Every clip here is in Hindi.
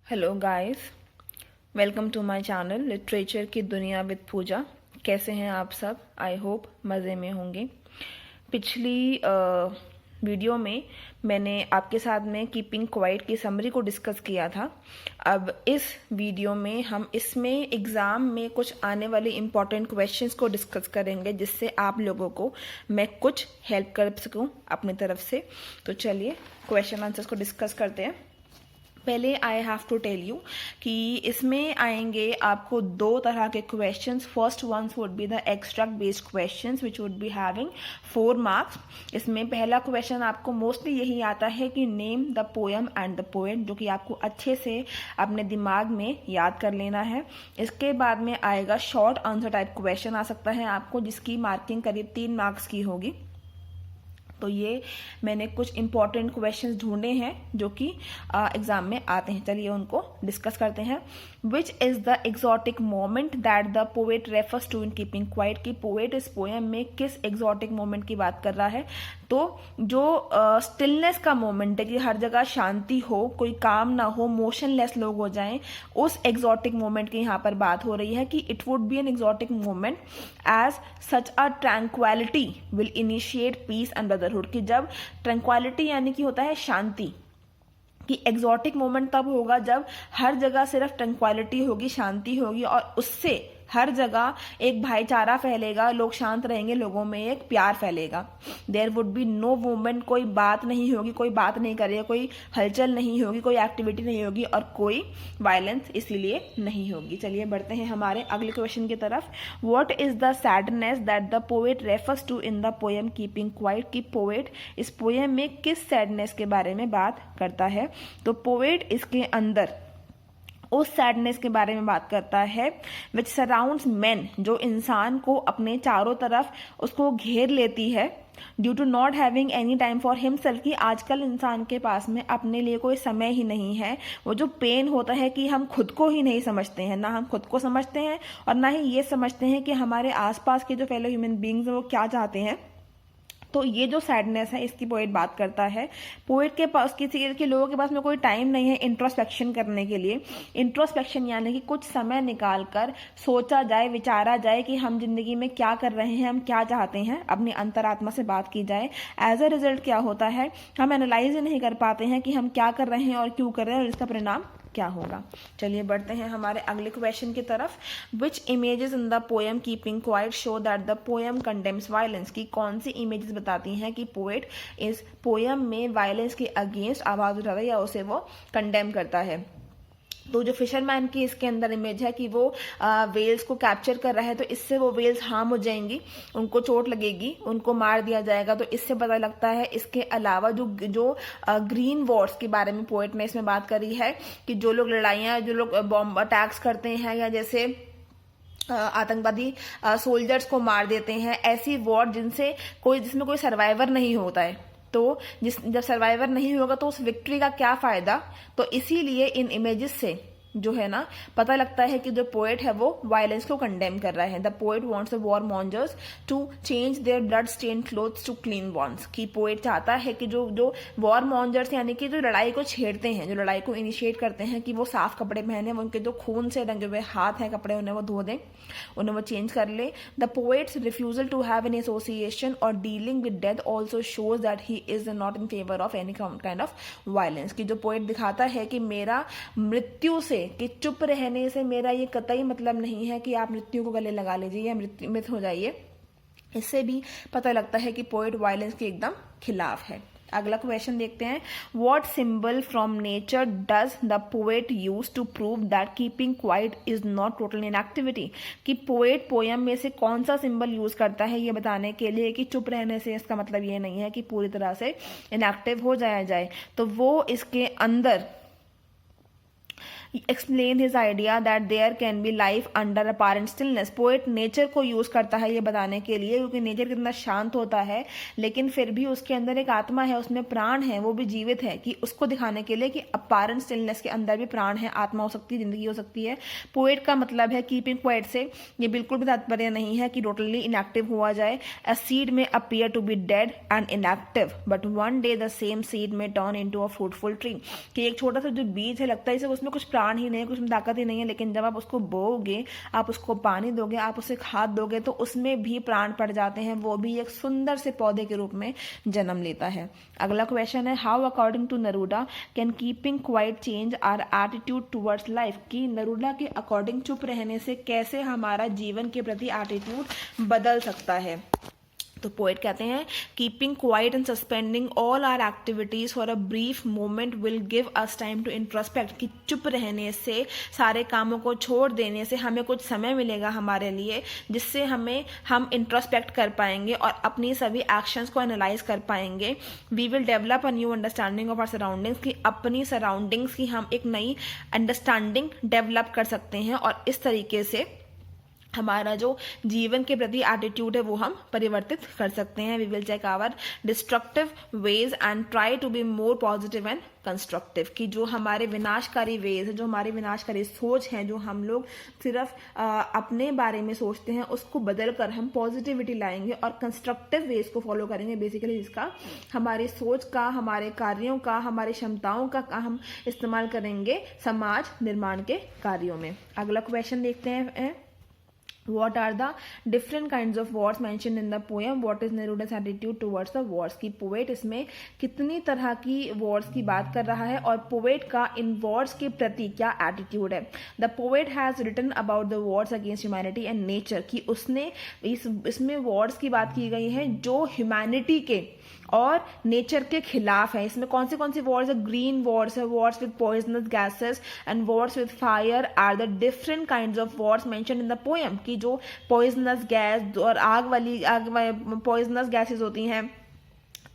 Hello guys, welcome to my channel literature की दुनिया विद पूजा। कैसे हैं आप सब? आई होप मज़े में होंगे। पिछली वीडियो में मैंने आपके साथ में कीपिंग क्वाइट की समरी को डिस्कस किया था। अब इस वीडियो में हम इसमें एग्ज़ाम में कुछ आने वाले इम्पॉर्टेंट क्वेश्चंस को डिस्कस करेंगे, जिससे आप लोगों को मैं कुछ हेल्प कर सकूं अपनी तरफ से। तो चलिए क्वेश्चन आंसर्स को डिस्कस करते हैं। पहले I have to tell you कि इसमें आएंगे आपको दो तरह के questions. First ones would be the extract based questions which would be having 4 marks. इसमें पहला क्वेश्चन आपको मोस्टली यही आता है कि name the poem and the poet, जो कि आपको अच्छे से अपने दिमाग में याद कर लेना है। इसके बाद में आएगा शॉर्ट आंसर टाइप क्वेश्चन आ सकता है आपको, जिसकी मार्किंग करीब 3 मार्क्स की होगी। तो ये मैंने कुछ इंपॉर्टेंट क्वेश्चंस ढूंढे हैं जो कि एग्जाम में आते हैं। चलिए उनको डिस्कस करते हैं। Which is the exotic moment that the poet refers to in keeping quiet, की पोएट इस पोएम में किस एक्सोटिक मोमेंट की बात कर रहा है? तो जो स्टिलनेस का मोमेंट है कि हर जगह शांति हो, कोई काम ना हो, मोशनलेस लोग हो जाएं, उस एक्सोटिक मोमेंट की यहाँ पर बात हो रही है कि it would be an exotic moment as such a tranquility will initiate peace and brotherhood. कि जब ट्रैंक्वालिटी यानी कि होता है शांति, कि एक्सोटिक मोमेंट तब होगा जब हर जगह सिर्फ ट्रैंक्वालिटी होगी, शांति होगी, और उससे हर जगह एक भाईचारा फैलेगा, लोग शांत रहेंगे, लोगों में एक प्यार फैलेगा। There would be no movement, कोई बात नहीं होगी, कोई बात नहीं करेगा, कोई हलचल नहीं होगी, कोई एक्टिविटी नहीं होगी, और कोई वायलेंस इसीलिए नहीं होगी। चलिए बढ़ते हैं हमारे अगले क्वेश्चन की तरफ। What is the sadness that the poet refers to in the poem keeping quiet, की पोएट इस पोएम में किस सैडनेस के बारे में बात करता है? तो पोएट इसके अंदर उस सैडनेस के बारे में बात करता है विच सराउंड्स मैन, जो इंसान को अपने चारों तरफ उसको घेर लेती है, due to not having any time for himself, कि आजकल इंसान के पास में अपने लिए कोई समय ही नहीं है। वो जो पेन होता है कि हम खुद को ही नहीं समझते हैं, ना हम खुद को समझते हैं और ना ही ये समझते हैं कि हमारे आसपास के जो फेलो ह्यूमन बींग्स हैं वो क्या चाहते हैं। तो ये जो सैडनेस है इसकी पोएट बात करता है। पोएट के पास किसी के लोगों के पास में कोई टाइम नहीं है इंट्रोस्पेक्शन करने के लिए। इंट्रोस्पेक्शन यानी कि कुछ समय निकाल कर सोचा जाए, विचारा जाए कि हम जिंदगी में क्या कर रहे हैं, हम क्या चाहते हैं, अपनी अंतरात्मा से बात की जाए। एज अ रिजल्ट क्या होता है, हम एनालाइज नहीं कर पाते हैं कि हम क्या कर रहे हैं और क्यों कर रहे हैं और इसका परिणाम क्या होगा। चलिए बढ़ते हैं हमारे अगले क्वेश्चन की तरफ। Which images in the poem keeping quiet show that the poem condemns violence, की कौन सी इमेजेस बताती हैं कि पोएट इस पोएम में वायलेंस के अगेंस्ट आवाज उठाता है या उसे वो कंडेम करता है? तो जो फिशरमैन की इसके अंदर इमेज है कि वो वेल्स को कैप्चर कर रहा है, तो इससे वो वेल्स हार्म हो जाएंगी, उनको चोट लगेगी, उनको मार दिया जाएगा। तो इससे पता लगता है। इसके अलावा जो ग्रीन वॉर्स के बारे में पोएट ने इसमें बात करी है कि जो लोग लड़ाइयाँ, जो लोग बॉम्ब अटैक्स करते हैं या जैसे आतंकवादी सोल्जर्स को मार देते हैं, ऐसी वॉर जिसमें कोई सर्वाइवर नहीं होता है। तो जब सर्वाइवर नहीं होगा तो उस विक्ट्री का क्या फायदा? तो इसीलिए इन इमेजेस से जो है ना पता लगता है कि जो पोएट है वो वायलेंस को कंडेम कर रहा है। The poet wants the war mongers to change their blood stain clothes to clean ones, की पोएट चाहता है कि जो वॉर मॉन्जर्स यानी कि जो लड़ाई को छेड़ते हैं, जो लड़ाई को इनिशिएट करते हैं, कि वो साफ कपड़े पहने, उनके जो खून से रंगे हुए हाथ हैं कपड़े, उन्हें वो धो दें, उन्हें वो चेंज कर ले। The poet's refusal to have an association और dealing with death also shows that he is not in favour of any kind of violence, की जो पोएट दिखाता है कि मेरा मृत्यु से, कि चुप रहने से मेरा ये कतई मतलब नहीं है कि आप मृत्यु को गले लगा लीजिए या मृत हो जाइए। इससे भी पता लगता है कि पोएट वायलेंस के एकदम खिलाफ है। अगला क्वेश्चन देखते हैं। What symbol from nature does the poet use to prove that keeping quiet is not total inactivity, कि पोएट पोयम में से कौन सा सिंबल यूज करता है ये बताने के लिए कि चुप रहने से इसका मतलब ये नहीं है कि पूरी तरह से इनएक्टिव हो जाया जाए। तो वो इसके अंदर explain his idea that there can be life under apparent stillness। Poet nature को यूज करता है ये बताने के लिए, क्योंकि नेचर कितना शांत होता है लेकिन फिर भी उसके अंदर एक आत्मा है, उसमें प्राण है, वो भी जीवित है, कि उसको दिखाने के लिए कि अपारेंट स्टिलनेस के अंदर भी प्राण है, आत्मा हो सकती है, जिंदगी हो सकती है। पोएट का मतलब है कीपिंग क्वाइट से ये बिल्कुल भी तात्पर्य नहीं है कि टोटली इनएक्टिव हुआ जाए। A seed may appear to be dead and inactive but one day the same seed may turn into a fruitful tree, कि एक छोटा सा जो बीज है लगता है जैसे उसमें कुछ प्राण ही नहीं है, कुछ में ताकत ही नहीं है, लेकिन जब आप उसको बोओगे, आप उसको पानी दोगे, आप उसे खाद दोगे तो उसमें भी प्राण पड़ जाते हैं, वो भी एक सुंदर से पौधे के रूप में जन्म लेता है। अगला क्वेश्चन है, how according to Neruda can keeping quiet change our attitude towards life, कि नरूडा के अकॉर्डिंग चुप रहने से कैसे हमारा जीवन के प्रति एटीट्यूड बदल सकता है। तो पोएट कहते हैं, keeping quiet and suspending all our activities for a brief moment will give us time to introspect, कि चुप रहने से, सारे कामों को छोड़ देने से हमें कुछ समय मिलेगा हमारे लिए, जिससे हम इंट्रोस्पेक्ट कर पाएंगे और अपनी सभी एक्शंस को एनालाइज कर पाएंगे। We will develop a new understanding of our surroundings, की अपनी सराउंडिंग्स की हम एक नई अंडरस्टैंडिंग डेवलप कर सकते हैं और इस तरीके से हमारा जो जीवन के प्रति एटीट्यूड है वो हम परिवर्तित कर सकते हैं। We will check our destructive ways and try to be more positive and constructive, कि जो हमारे विनाशकारी वेज है, जो हमारी विनाशकारी सोच है, जो हम लोग सिर्फ अपने बारे में सोचते हैं, उसको बदल कर हम पॉजिटिविटी लाएंगे और कंस्ट्रक्टिव वेज को फॉलो करेंगे, बेसिकली जिसका हमारी सोच का, हमारे कार्यों का, हमारी क्षमताओं का हम इस्तेमाल करेंगे समाज निर्माण के कार्यों में। अगला क्वेश्चन देखते हैं, What are the different kinds of wars mentioned in the poem? What is Neruda's attitude towards the wars? की पोएट इसमें कितनी तरह की वॉर्स की बात कर रहा है और पोएट का इन वॉर्स के प्रति क्या एटीट्यूड है। The poet has written about the wars against humanity and nature, की उसने इसमें वॉर्स की बात की गई है जो ह्यूमैनिटी के और नेचर के खिलाफ है। इसमें कौन सी वॉर्स है? ग्रीन वॉर्स है, wars with poisonous gases and wars with fire are the different kinds of wars mentioned in the poem, की जो पॉइजनस गैस और आग पॉइजनस गैसेस होती हैं,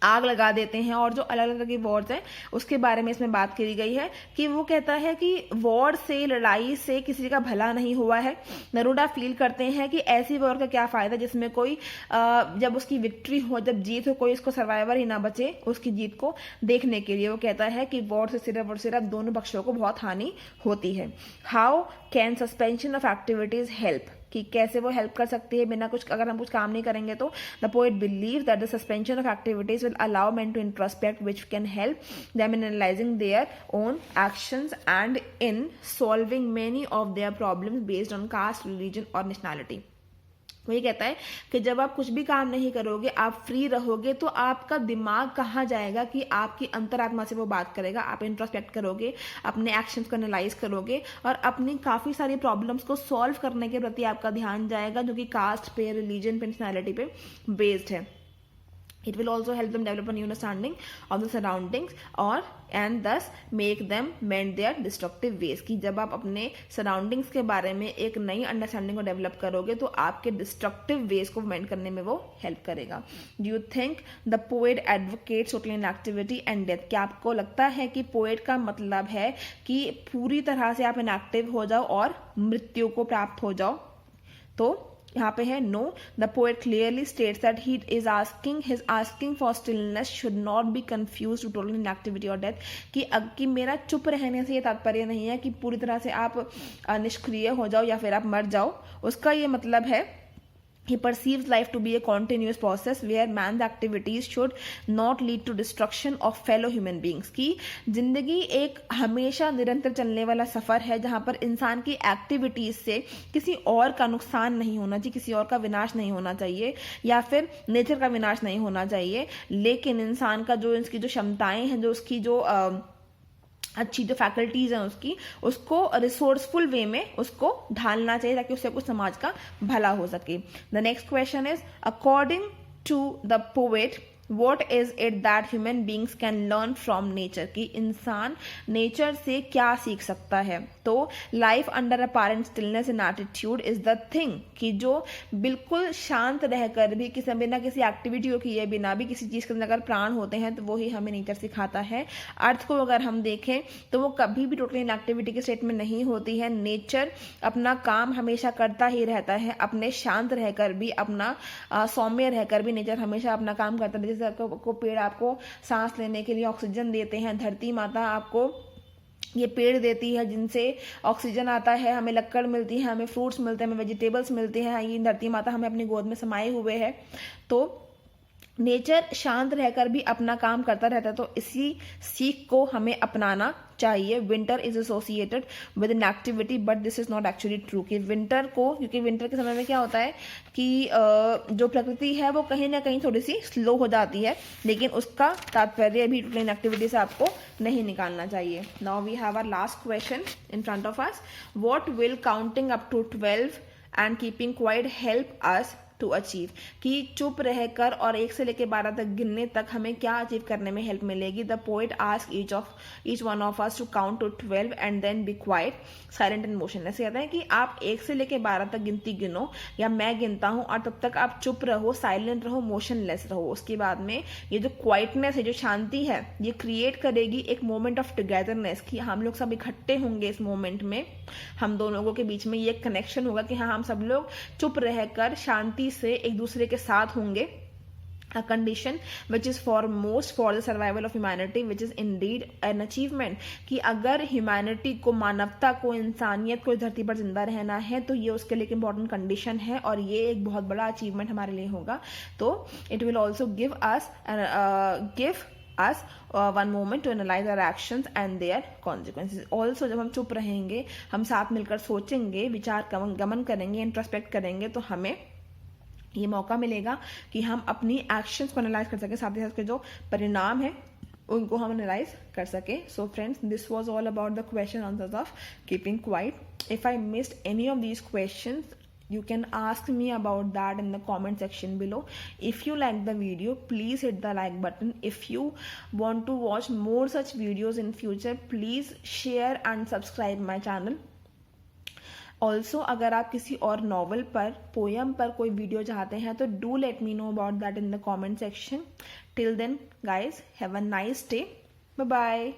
आग लगा देते हैं, और जो अलग अलग की वॉर्स हैं उसके बारे में इसमें बात करी गई है। कि वो कहता है कि वॉर से, लड़ाई से किसी का भला नहीं हुआ है। नरूडा फील करते हैं कि ऐसी वॉर का क्या फायदा जिसमें कोई जब उसकी विक्ट्री हो, जब जीत हो, कोई उसको सर्वाइवर ही ना बचे उसकी जीत को देखने के लिए। वो कहता है कि वॉर से सिर्फ और सिर्फ दोनों पक्षों को बहुत हानि होती है। How can suspension of activities help, कि कैसे वो हेल्प कर सकती है बिना कुछ, अगर हम कुछ काम नहीं करेंगे तो। The poet believe that the suspension of activities will allow man to introspect which can help them in analysing their own actions and in solving many of their problems based on caste, religion और नेशनैलिटी। वो ये कहता है कि जब आप कुछ भी काम नहीं करोगे, आप फ्री रहोगे, तो आपका दिमाग कहाँ जाएगा कि आपकी अंतरात्मा से वो बात करेगा। आप इंट्रोस्पेक्ट करोगे, अपने एक्शंस को एनालाइज करोगे और अपनी काफ़ी सारी प्रॉब्लम्स को सॉल्व करने के प्रति आपका ध्यान जाएगा, जो कि कास्ट पे, रिलीजन पे, पर्सनैलिटी पे बेस्ड है। It will also help them develop a new understanding of the surroundings and thus make them mend their destructive ways, कि जब आप अपने सराउंडिंग्स के बारे में एक नई अंडरस्टैंडिंग को डेवलप करोगे तो आपके डिस्ट्रक्टिव वेज को मेंड करने में वो हेल्प करेगा। Do you think the poet advocates total inactivity and death, क्या आपको लगता है कि पोएट का मतलब है कि पूरी तरह से आप इनएक्टिव हो जाओ और मृत्यु को प्राप्त हो जाओ? तो यहाँ पे है no, the poet clearly states that he is asking for stillness should not be confuse to total inactivity और डेथ, कि मेरा चुप रहने से ये तात्पर्य नहीं है कि पूरी तरह से आप निष्क्रिय हो जाओ या फिर आप मर जाओ। उसका ये मतलब है, he perceives life to be a continuous process where man's activities should not lead to destruction of fellow human beings, की जिंदगी एक हमेशा निरंतर चलने वाला सफर है जहां पर इंसान की एक्टिविटीज से किसी और का नुकसान नहीं होना चाहिए, किसी और का विनाश नहीं होना चाहिए या फिर नेचर का विनाश नहीं होना चाहिए, लेकिन इंसान का जो, इसकी जो क्षमताएं हैं, जो उसकी जो अच्छी जो फैकल्टीज हैं उसको रिसोर्सफुल वे में उसको ढालना चाहिए ताकि उससे कुछ समाज का भला हो सके। The next question is, according to the poet what is it that human beings can learn from nature, की इंसान नेचर से क्या सीख सकता है? तो life under apparent stillness in attitude is the thing, कि जो बिल्कुल शांत रहकर भी बिना किसी एक्टिविटी को किए बिना भी किसी चीज के अंदर अगर प्राण होते हैं तो वो ही हमें नेचर सिखाता है। अर्थ को अगर हम देखें तो वो कभी भी टोटली इनएक्टिविटी के स्टेट में नहीं होती है। नेचर अपना काम हमेशा करता ही रहता है, अपने शांत रहकर भी, अपना सौम्य रहकर भी नेचर हमेशा अपना काम करता है। जैसे को पेड़ आपको सांस लेने के लिए ऑक्सीजन देते हैं, धरती माता आपको ये पेड़ देती है जिनसे ऑक्सीजन आता है, हमें लक्कड़ मिलती है, हमें फ्रूट्स मिलते हैं, हमें वेजिटेबल्स मिलते हैं, ये धरती माता हमें अपनी गोद में समाये हुए है। तो नेचर शांत रहकर भी अपना काम करता रहता है, तो इसी सीख को हमें अपनाना चाहिए। Winter is associated with an activity but this is not actually true, कि विंटर को, क्योंकि विंटर के समय में क्या होता है कि जो प्रकृति है वो कहीं ना कहीं थोड़ी सी स्लो हो जाती है, लेकिन उसका तात्पर्य भी रूटीन एक्टिविटी से आपको नहीं निकालना चाहिए। Now we have our last question in front of us, what will counting up to 12 and keeping quiet help us to achieve, कि चुप रहकर और 1 से लेकर 12 तक गिनने तक हमें क्या अचीव करने में हेल्प मिलेगी। The poet ask each one of us to count to 12 and then be quite silent and motionless. कहते हैं कि आप 1 से लेकर 12 तक गिनती गिनो, या मैं गिनता हूं और तब तक आप चुप रहो, साइलेंट रहो, मोशनलेस रहो। उसके बाद में ये जो क्वाइटनेस है, जो शांति है, ये क्रिएट करेगी एक मोमेंट ऑफ टुगेदरनेस, कि हम लोग सब इकट्ठे होंगे इस मोमेंट में, हम दोनों लोगों के बीच में ये कनेक्शन होगा कि हाँ, हम सब लोग चुप रहकर शांति से एक दूसरे के साथ होंगे। A condition which is foremost for the survival of humanity, which is indeed an achievement, कि अगर ह्यूमैनिटी को, मानवता को, इंसानियत को इस धरती पर जिंदा रहना है तो ये उसके लिए एक इंपॉर्टेंट कंडीशन है, और ये एक बहुत बड़ा अचीवमेंट हमारे लिए होगा। तो it will also give us one moment to analyse our actions and their consequences. Also जब हम चुप रहेंगे, हम साथ मिलकर सोचेंगे, विचार गमन करेंगे, इंट्रोस्पेक्ट करेंगे, तो हमें ये मौका मिलेगा कि हम अपनी एक्शंस को एनालाइज कर सके, साथ ही साथ के जो परिणाम है उनको हम एनालाइज कर सके। So friends, this was all about the question answers of keeping quiet. If I missed any of these questions, you can ask me about that in the comment section below. If you like the video, please hit the like button. If you want to watch more such videos in future, please share and subscribe my channel. Also अगर आप किसी और नॉवल पर, पोयम पर कोई वीडियो चाहते हैं तो do let me know about that in the comment section. Till then guys, have a nice day. Bye bye.